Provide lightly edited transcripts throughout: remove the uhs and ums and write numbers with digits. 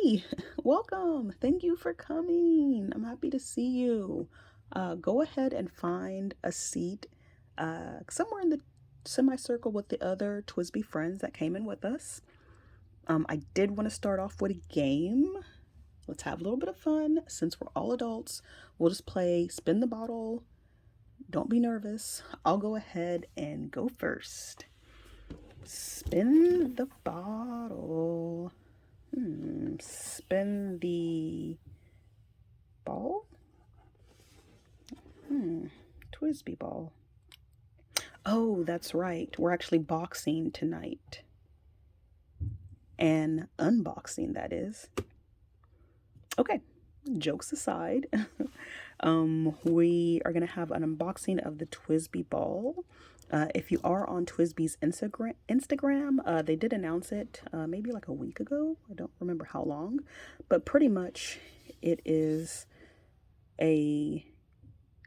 Hey, welcome. Thank you for coming. I'm happy to see you. Go ahead and find a seat somewhere in the semicircle with the other Twsbi friends that came in with us. I did want to start off with a game. Let's have a little bit of fun. Since we're all adults, we'll just play spin the bottle. Don't be nervous. I'll go ahead and go first. Spin the bottle. Spin the ball? Twsbi Ball. Oh, that's right. We're actually boxing tonight. And unboxing, that is. Okay, jokes aside, we are going to have an unboxing of the Twsbi Ball. If you are on Twsbi's Instagram, they did announce it maybe like a week ago. I don't remember how long, but pretty much it is a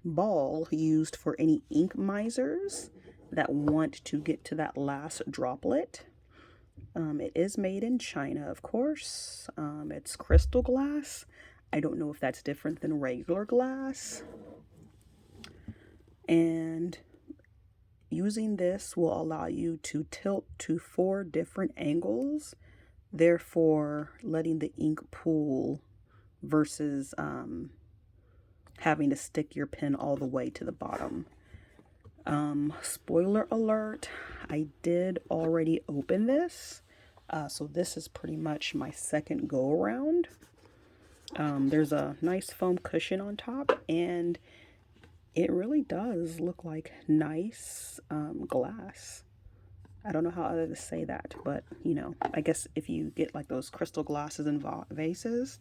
ball used for any ink misers that want to get to that last droplet. It is made in China, of course. It's crystal glass. I don't know if that's different than regular glass. And using this will allow you to tilt to 4 different angles, therefore letting the ink pool versus having to stick your pen all the way to the bottom. Spoiler alert, I did already open this. So this is pretty much my second go around. There's a nice foam cushion on top, and it really does look like nice glass. I don't know how other to say that, but you know, I guess if you get like those crystal glasses and vases,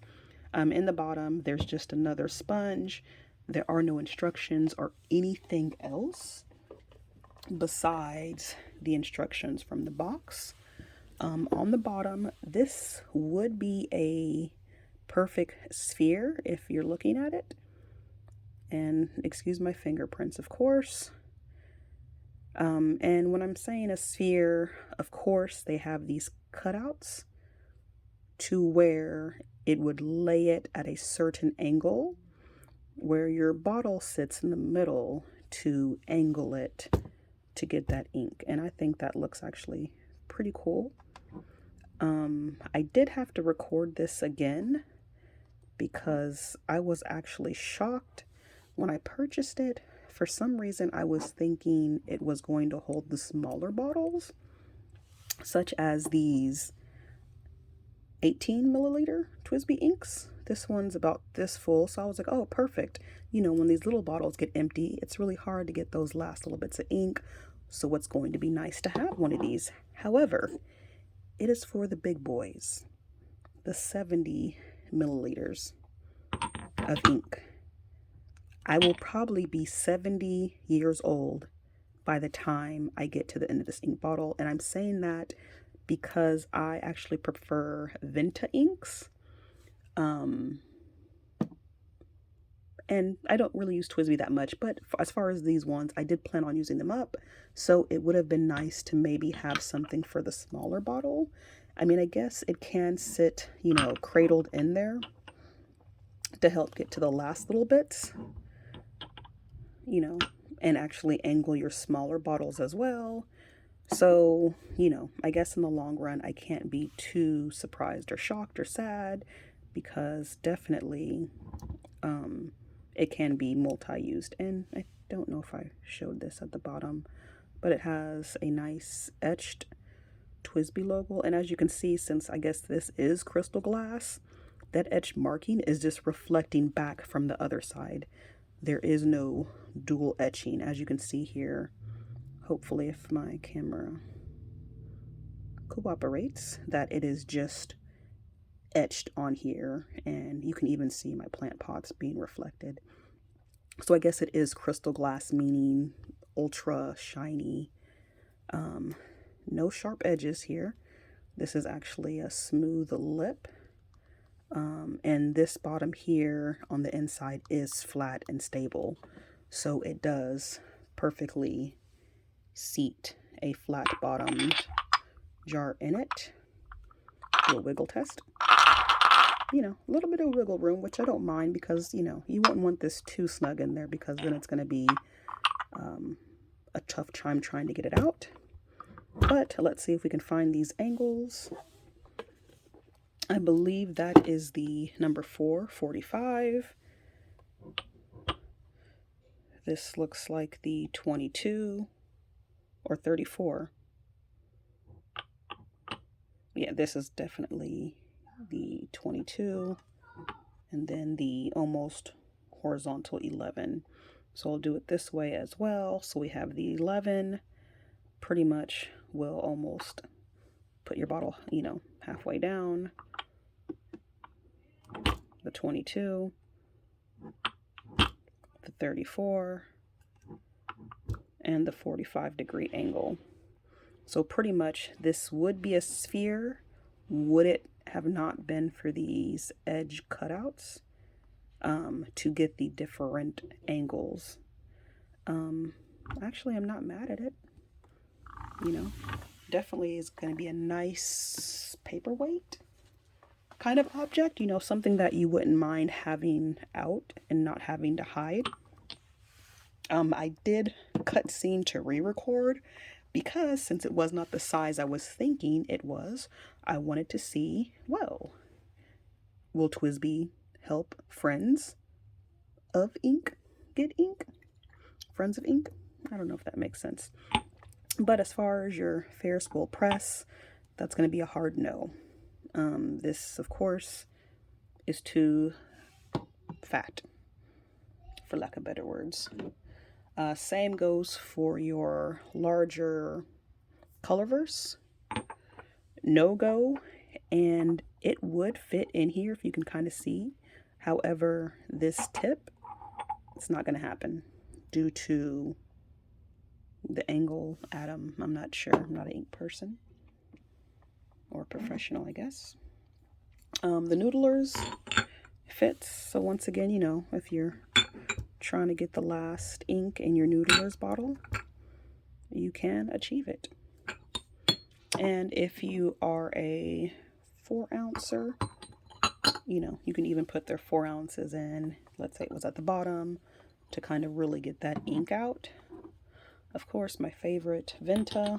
in the bottom there's just another sponge. There are no instructions or anything else besides the instructions from the box. On the bottom, this would be a perfect sphere if you're looking at it. And excuse my fingerprints, of course. And when I'm saying a sphere, of course, they have these cutouts to where it would lay it at a certain angle, where your bottle sits in the middle to angle it to get that ink. And I think that looks actually pretty cool. I did have to record this again because I was actually shocked when I purchased it. For some reason, I was thinking it was going to hold the smaller bottles, such as these 18 milliliter Twsbi inks. This one's about this full, so I was like, oh, perfect. You know, when these little bottles get empty, it's really hard to get those last little bits of ink, so it's going to be nice to have one of these. However, it is for the big boys, the 70 milliliters of ink. I will probably be 70 years old by the time I get to the end of this ink bottle, and I'm saying that because I actually prefer Venta inks. And I don't really use Twsbi that much, but as far as these ones, I did plan on using them up. So it would have been nice to maybe have something for the smaller bottle. I mean, I guess it can sit, you know, cradled in there to help get to the last little bits, you know, and actually angle your smaller bottles as well. So, you know, I guess in the long run, I can't be too surprised or shocked or sad, because definitely it can be multi-used. And I don't know if I showed this at the bottom, but it has a nice etched Twsbi logo. And as you can see, since I guess this is crystal glass, that etched marking is just reflecting back from the other side. There is no dual etching, as you can see here. Hopefully, if my camera cooperates, that it is just etched on here, and you can even see my plant pots being reflected. So I guess it is crystal glass, meaning ultra shiny. No sharp edges here. This is actually a smooth lip. And this bottom here on the inside is flat and stable, so it does perfectly seat a flat bottomed jar in it. Do a wiggle test. you know, a little bit of wiggle room, which I don't mind because, you know, you wouldn't want this too snug in there because then it's going to be a tough time trying to get it out. But let's see if we can find these angles. I believe that is the number 445. This looks like the 22 or 34. Yeah, this is definitely the 22 and then the almost horizontal 11. So I'll do it this way as well. So we have the 11, pretty much will almost put your bottle, you know, halfway down. The 22, the 34, and the 45-degree angle. So pretty much this would be a sphere, would it have not been for these edge cutouts to get the different angles. Actually, I'm not mad at it. You know, definitely is going to be a nice paperweight kind of object, you know, something that you wouldn't mind having out and not having to hide. I did cut scene to re-record because since it was not the size I was thinking it was, I wanted to see, well, will Twsbi help friends of ink get ink? Friends of ink? I don't know if that makes sense. But as far as your Ferris wheel press, that's going to be a hard no. This, of course, is too fat, for lack of better words. Same goes for your larger colorverse. No go, and it would fit in here if you can kind of see. However, this tip, it's not going to happen due to the angle atom. I'm not sure. I'm not an ink person. Or professional, I guess. The noodlers fits. So once again, you know, if you're trying to get the last ink in your noodlers bottle, you can achieve it. And if you are a 4-ouncer, you know, you can even put their 4 ounces in. Let's say it was at the bottom to kind of really get that ink out. Of course, my favorite Venta,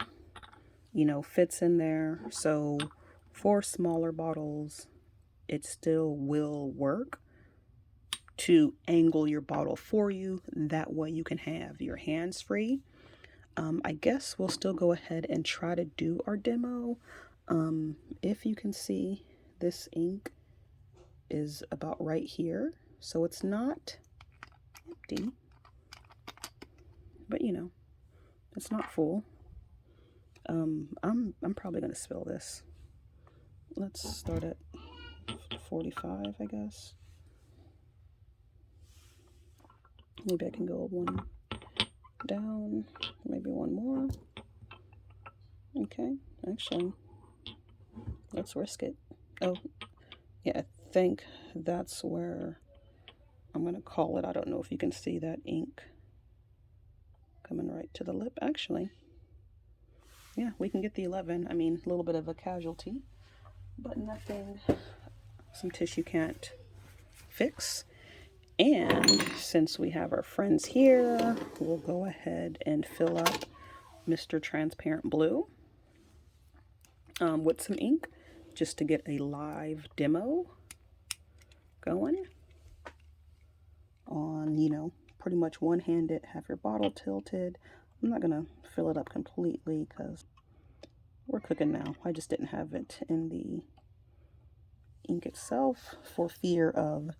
you know, fits in there. So for smaller bottles, it still will work to angle your bottle for you. That way you can have your hands free. I guess we'll still go ahead and try to do our demo. If you can see, this ink is about right here. So it's not empty, but you know, it's not full. I'm probably gonna spill this. Let's start at 45, I guess. Maybe I can go one down, maybe one more. Okay, actually, let's risk it. Oh, yeah, I think that's where I'm gonna call it. I don't know if you can see that ink coming right to the lip. Actually, yeah, we can get the 11. I mean, a little bit of a casualty, but nothing some tissue can't fix. And since we have our friends here, we'll go ahead and fill up Mr. Transparent Blue with some ink just to get a live demo going on, you know, pretty much one-handed, have your bottle tilted. I'm not gonna fill it up completely because we're cooking now. I just didn't have it in the ink itself for fear of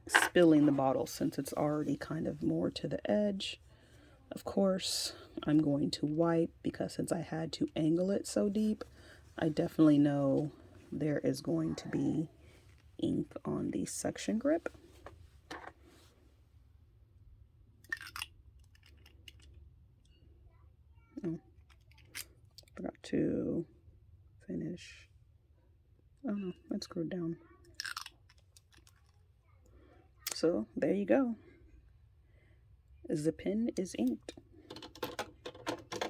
spilling the bottle since it's already kind of more to the edge. Of course, I'm going to wipe because since I had to angle it so deep, I definitely know there is going to be ink on the suction grip. Oh, forgot to finish. Oh no, it's screwed down. So there you go. The pen is inked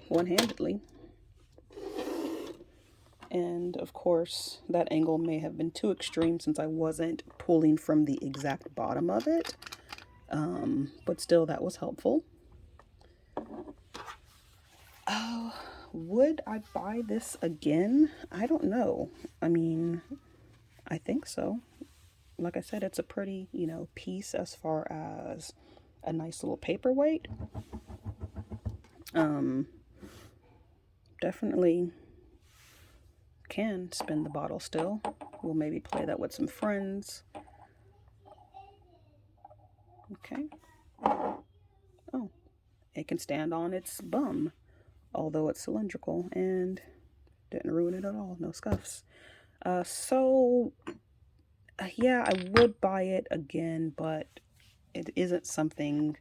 one-handedly. And of course, that angle may have been too extreme since I wasn't pulling from the exact bottom of it. But still, that was helpful. Oh, would I buy this again? I don't know. I mean, I think so. Like I said, it's a pretty, piece as far as a nice little paperweight. Definitely can spin the bottle still. We'll maybe play that with some friends. Okay. Oh, it can stand on its bum, although it's cylindrical, and didn't ruin it at all. No scuffs. Yeah, I would buy it again, but it isn't something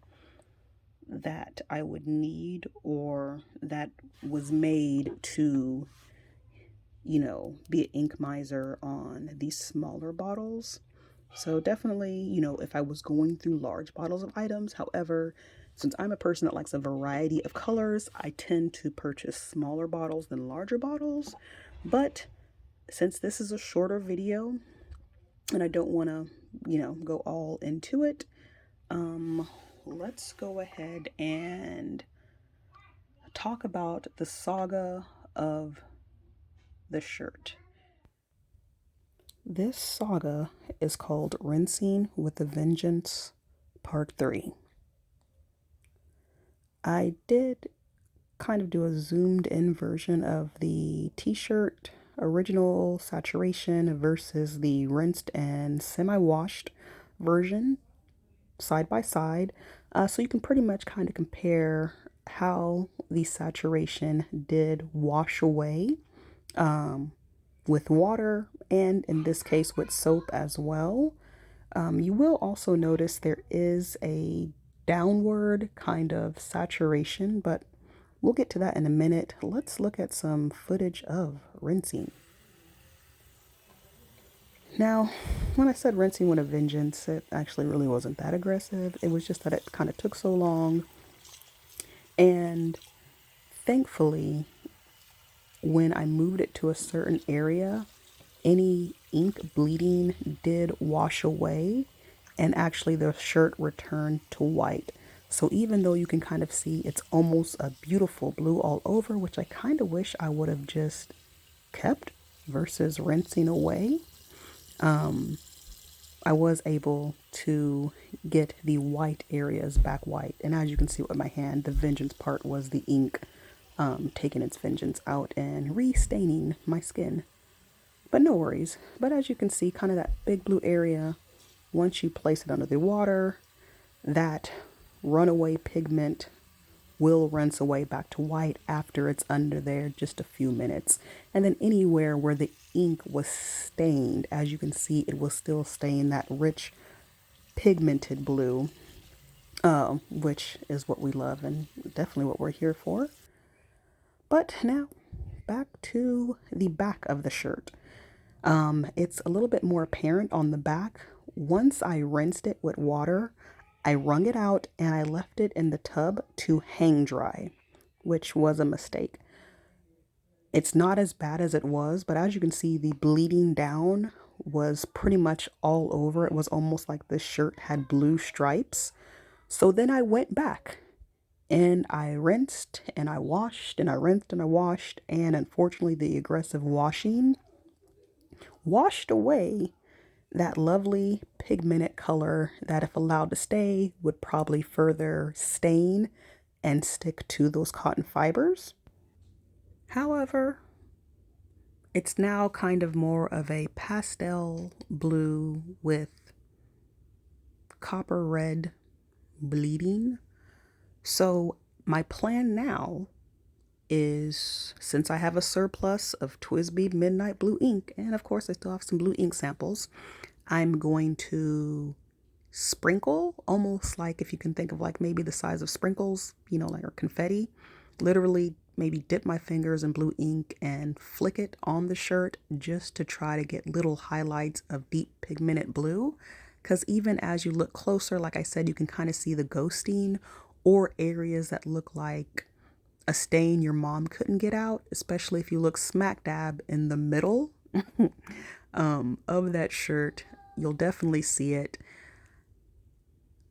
that I would need or that was made to, be an ink miser on these smaller bottles. So definitely, if I was going through large bottles of items, however, since I'm a person that likes a variety of colors, I tend to purchase smaller bottles than larger bottles. But since this is a shorter video and I don't want to, go all into it, let's go ahead and talk about the saga of the shirt. This saga is called Rinsing with a Vengeance Part 3. I did kind of do a zoomed in version of the t-shirt original saturation versus the rinsed and semi-washed version side by side. So you can pretty much kind of compare how the saturation did wash away with water, and in this case with soap as well. You will also notice there is a downward kind of saturation, but we'll get to that in a minute. Let's look at some footage of rinsing. Now, when I said rinsing with a vengeance, it actually really wasn't that aggressive. It was just that it kind of took so long. And thankfully, when I moved it to a certain area, any ink bleeding did wash away, and actually the shirt returned to white. So even though you can kind of see it's almost a beautiful blue all over, which I kind of wish I would have just kept versus rinsing away, I was able to get the white areas back white. And as you can see with my hand, the vengeance part was the ink taking its vengeance out and restaining my skin. But no worries. But as you can see, kind of that big blue area, once you place it under the water, that runaway pigment will rinse away back to white after it's under there just a few minutes. And then anywhere where the ink was stained, as you can see, it will still stain that rich pigmented blue, which is what we love and definitely what we're here for. But now back to the back of the shirt. It's a little bit more apparent on the back. Once I rinsed it with water, I wrung it out and I left it in the tub to hang dry, which was a mistake. It's not as bad as it was, but as you can see, the bleeding down was pretty much all over. It was almost like the shirt had blue stripes. So then I went back and I rinsed and I washed and I rinsed and I washed. And unfortunately, the aggressive washing washed away that lovely pigmented color that, if allowed to stay, would probably further stain and stick to those cotton fibers. However, it's now kind of more of a pastel blue with copper red bleeding. So my plan now is, since I have a surplus of Twsbi Midnight Blue ink, and of course I still have some blue ink samples, I'm going to sprinkle, almost like, if you can think of like maybe the size of sprinkles, like or confetti, literally maybe dip my fingers in blue ink and flick it on the shirt just to try to get little highlights of deep pigmented blue. Because even as you look closer, like I said, you can kind of see the ghosting or areas that look like a stain your mom couldn't get out, especially if you look smack dab in the middle of that shirt. You'll definitely see it.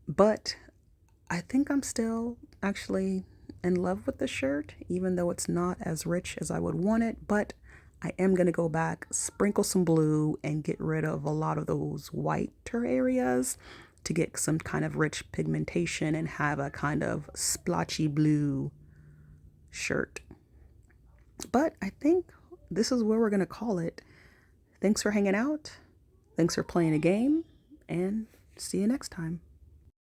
But I think I'm still actually in love with the shirt, even though it's not as rich as I would want it. But I am going to go back, sprinkle some blue, and get rid of a lot of those whiter areas to get some kind of rich pigmentation and have a kind of splotchy blue shirt. But I think this is where we're going to call it. Thanks for hanging out. Thanks for playing a game, and see you next time.